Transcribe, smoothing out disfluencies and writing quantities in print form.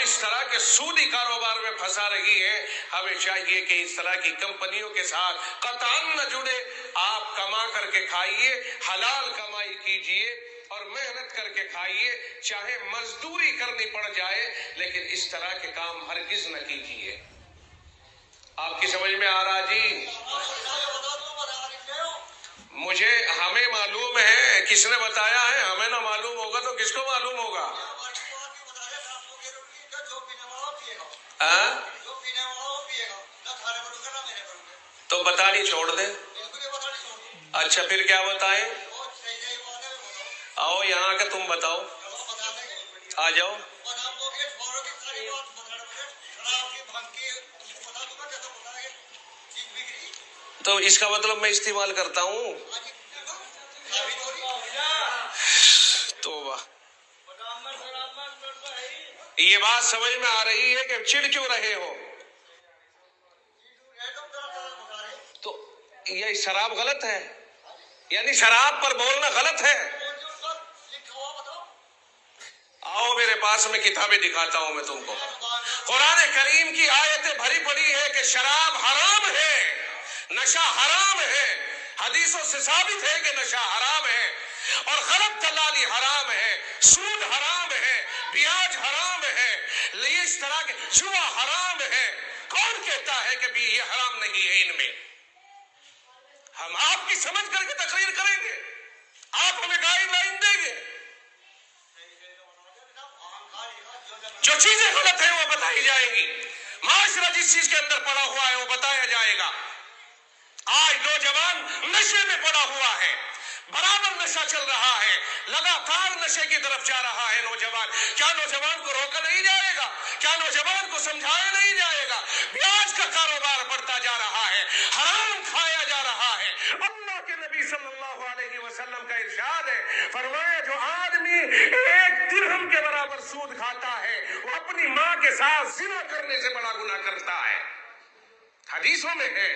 اس طرح کے سودی کاروبار میں پھنسا رہی ہے. ہمیں چاہیے کہ اس طرح کی کمپنیوں کے ساتھ قطعاً نہ جڑے. آپ کما کر کے کھائیے, حلال کمائی کیجئے اور محنت کر کے کھائیے, چاہے مزدوری کرنی پڑ جائے, لیکن اس طرح کے کام ہرگز نہ کیجئے. آپ کی سمجھ میں آ رہا جی؟ مجھے ہمیں معلوم ہے, کس نے بتایا ہے؟ ہمیں نہ معلوم ہوگا تو کس کو معلوم ہوگا؟ تو بتانی چھوڑ دیں. اچھا پھر کیا بتائیں؟ آؤ یہاں کا تم بتاؤ, آ جاؤ. تو اس کا مطلب میں استعمال کرتا ہوں. توبہ. یہ بات سمجھ میں آ رہی ہے کہ چڑ کیوں رہے ہو؟ تو یہ شراب غلط ہے, یعنی شراب پر بولنا غلط ہے. آؤ میرے پاس, میں کتابیں دکھاتا ہوں میں تم کو. قرآن کریم کی آیتیں بھری پڑی ہے کہ شراب حرام ہے, نشہ حرام ہے. حدیثوں سے ثابت ہے کہ نشہ حرام ہے, اور غلط دلالی حرام ہے, سود حرام ہے, بیاج حرام ہے, اس طرح کے جوا حرام ہے. کون کہتا ہے کہ بھی یہ حرام نہیں ہے؟ ان میں ہم آپ کی سمجھ کر کے تقریر کریں گے, آپ ہمیں گائیڈ لائن دیں گے. جو چیزیں غلط ہیں وہ بتائی جائیں گی, معاشرہ جس چیز کے اندر پڑا ہوا ہے وہ بتایا جائے گا. آج نوجوان نشے میں پڑا ہوا ہے, برابر نشہ چل رہا ہے, لگاتار نشے کی طرف جا رہا ہے نوجوان. کیا نوجوان کو روکا نہیں جائے گا؟ کیا نوجوان کو سمجھایا نہیں جائے گا؟ بیاج کا کاروبار بڑھتا جا رہا ہے, حرام کھایا جا رہا ہے. اللہ کے نبی صلی اللہ علیہ وسلم کا ارشاد ہے, فرمایا جو آدمی 1 درہم کے برابر سود کھاتا ہے وہ اپنی ماں کے ساتھ زنا کرنے سے بڑا گناہ کرتا ہے. حدیثوں میں ہے.